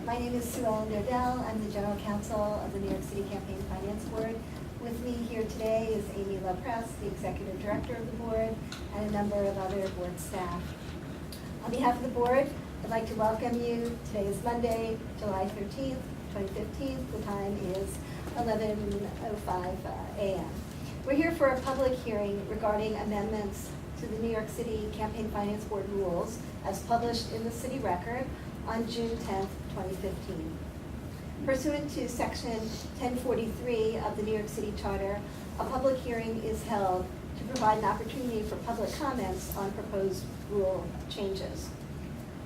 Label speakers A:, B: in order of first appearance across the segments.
A: My name is Sue Ellen Dodell. I'm the General Counsel of the New York City Campaign Finance Board. With me here today is Amy LaPresse, the Executive Director of the Board, and a number of other board staff. On behalf of the board, I'd like to welcome you. Today is Monday, July 13th, 2015. The time is 11:05 a.m. We're here for a public hearing regarding amendments to the New York City Campaign Finance Board rules as published in the City Record on June 10th, 2015. Pursuant to Section 1043 of the New York City Charter, a public hearing is held to provide an opportunity for public comments on proposed rule changes.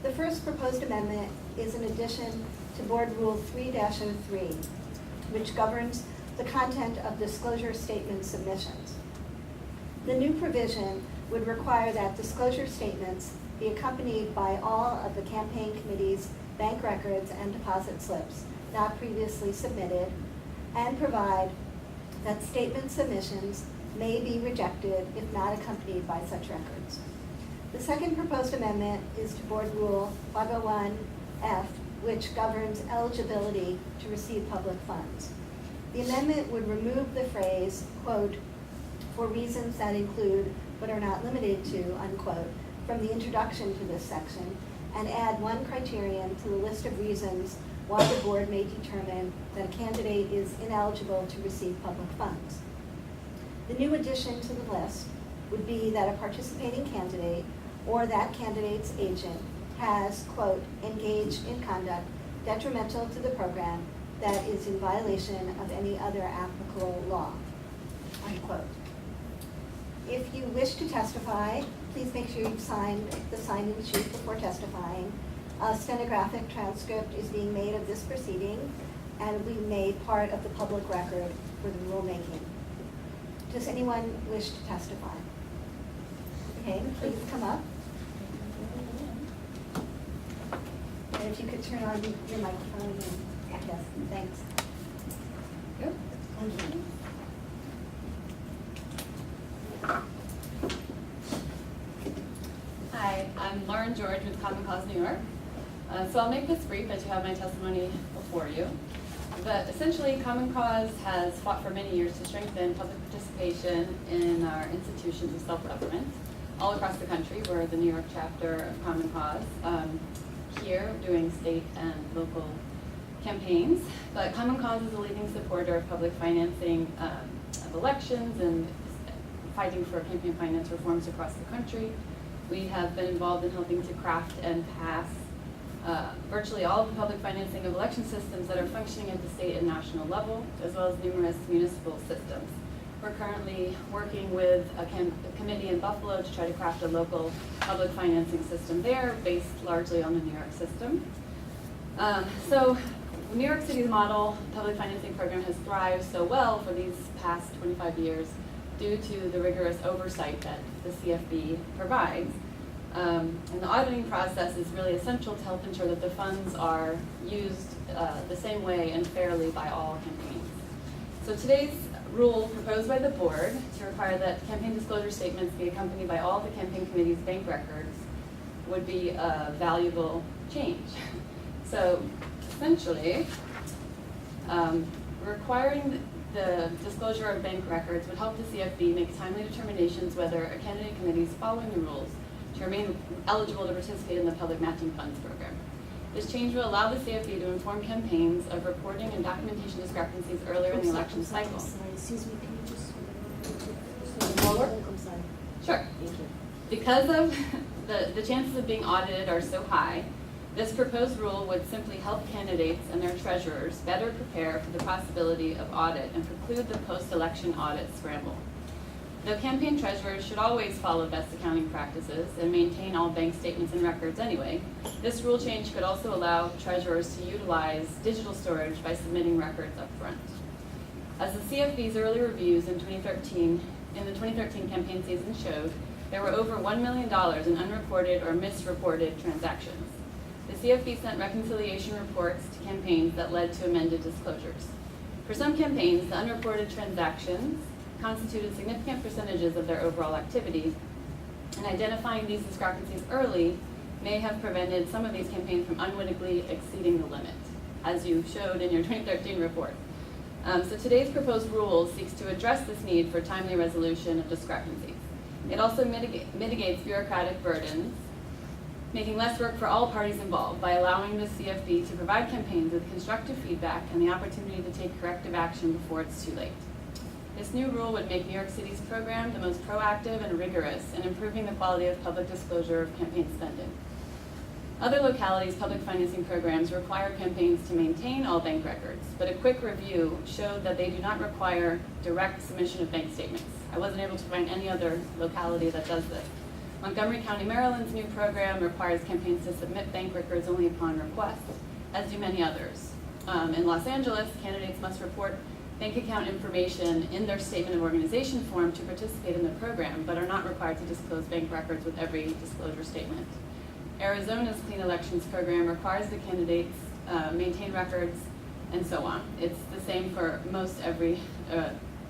A: The first proposed amendment is an addition to Board Rule 3-03, which governs the content of disclosure statement submissions. The new provision would require that disclosure statements be accompanied by all of the campaign committee's bank records and deposit slips not previously submitted, and provide that statement submissions may be rejected if not accompanied by such records. The second proposed amendment is to Board Rule 501F, which governs eligibility to receive public funds. The amendment would remove the phrase, quote, for reasons that include but are not limited to, unquote, from the introduction to this section, and add one criterion to the list of reasons why the board may determine that a candidate is ineligible to receive public funds. The new addition to the list would be that a participating candidate or that candidate's agent has, quote, engaged in conduct detrimental to the program that is in violation of any other applicable law, unquote. If you wish to testify, please make sure you've signed the sign-in sheet before testifying. A stenographic transcript is being made of this proceeding and will be made part of the public record for the rulemaking. Does anyone wish to testify? Okay, please come up. And if you could turn on your microphone and yes, thanks. Good. Thank you.
B: Hi, I'm Lauren George with Common Cause New York. So I'll make this brief as you have my testimony before you. But essentially, Common Cause has fought for many years to strengthen public participation in our institutions of self-government all across the country. We're the New York chapter of Common Cause here doing state and local campaigns. But Common Cause is a leading supporter of public financing of elections and fighting for campaign finance reforms across the country. We have been involved in helping to craft and pass virtually all of the public financing of election systems that are functioning at the state and national level, as well as numerous municipal systems. We're currently working with a committee in Buffalo to try to craft a local public financing system there, based largely on the New York system. So New York City's model public financing program has thrived so well for these past 25 years due to the rigorous oversight that the CFB provides. And the auditing process is really essential to help ensure that the funds are used the same way and fairly by all campaigns. So today's rule proposed by the board to require that campaign disclosure statements be accompanied by all the campaign committee's bank records would be a valuable change. So essentially, requiring the disclosure of bank records would help the CFB make timely determinations whether a candidate committee is following the rules to remain eligible to participate in the public matching funds program. This change will allow the CFB to inform campaigns of reporting and documentation discrepancies earlier in the election cycle.
A: Sorry, excuse me, can you just
B: Lower?
A: I'm sorry.
B: Sure.
A: Thank you.
B: Because of the chances of being audited are so high, this proposed rule would simply help candidates and their treasurers better prepare for the possibility of audit and preclude the post-election audit scramble. Though campaign treasurers should always follow best accounting practices and maintain all bank statements and records anyway, this rule change could also allow treasurers to utilize digital storage by submitting records up front. As the CFB's early reviews in the 2013 campaign season showed, there were over $1 million in unreported or misreported transactions. The CFB sent reconciliation reports to campaigns that led to amended disclosures. For some campaigns, the unreported transactions constituted significant percentages of their overall activity, and identifying these discrepancies early may have prevented some of these campaigns from unwittingly exceeding the limit. as you showed in your 2013 report. So today's proposed rule seeks to address this need for timely resolution of discrepancies. It also mitigates bureaucratic burdens, making less work for all parties involved by allowing the CFB to provide campaigns with constructive feedback and the opportunity to take corrective action before it's too late. This new rule would make New York City's program the most proactive and rigorous in improving the quality of public disclosure of campaign spending. Other localities' public financing programs require campaigns to maintain all bank records, but a quick review showed that they do not require direct submission of bank statements. I wasn't able to find any other locality that does this. Montgomery County, Maryland's new program requires campaigns to submit bank records only upon request, as do many others. In Los Angeles, candidates must report bank account information in their statement of organization form to participate in the program, but are not required to disclose bank records with every disclosure statement. Arizona's Clean Elections program requires the candidates maintain records, and so on. It's the same for most every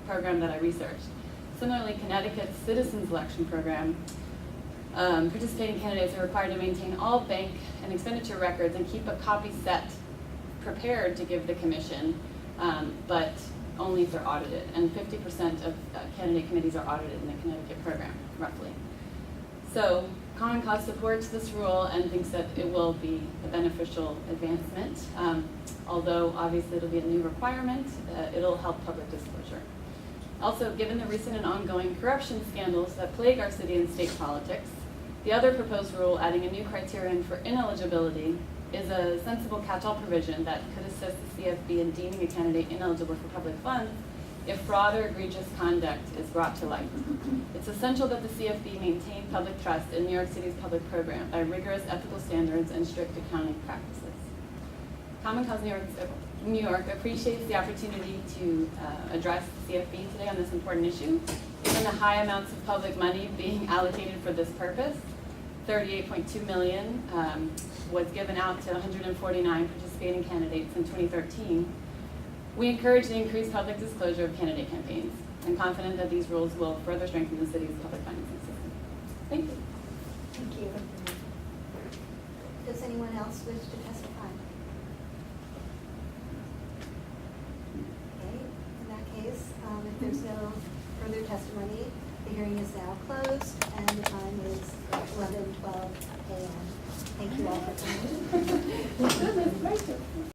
B: program that I researched. Similarly, Connecticut's Citizens Election program, participating candidates are required to maintain all bank and expenditure records and keep a copy set prepared to give the commission, but only if they're audited. And 50% of candidate committees are audited in the Connecticut program, roughly. So Common Cause supports this rule and thinks that it will be a beneficial advancement. Although obviously it'll be a new requirement, it'll help public disclosure. Also, given the recent and ongoing corruption scandals that plague our city and state politics, the other proposed rule adding a new criterion for ineligibility is a sensible catch-all provision that could assist the CFB in deeming a candidate ineligible for public funds if fraud or egregious conduct is brought to light. It's essential that the CFB maintain public trust in New York City's public program by rigorous ethical standards and strict accounting practices. Common Cause New York appreciates the opportunity to address the CFB today on this important issue. Given the high amounts of public money being allocated for this purpose, $38.2 million was given out to 149 participating candidates in 2013. We encourage the increased public disclosure of candidate campaigns. I'm confident that these rules will further strengthen the city's public financing system. Thank you.
A: Thank you. Does anyone else wish to testify? Okay, in that case, if there's no further testimony, the hearing is now closed and the time is 11:12 a.m. Thank you all for coming.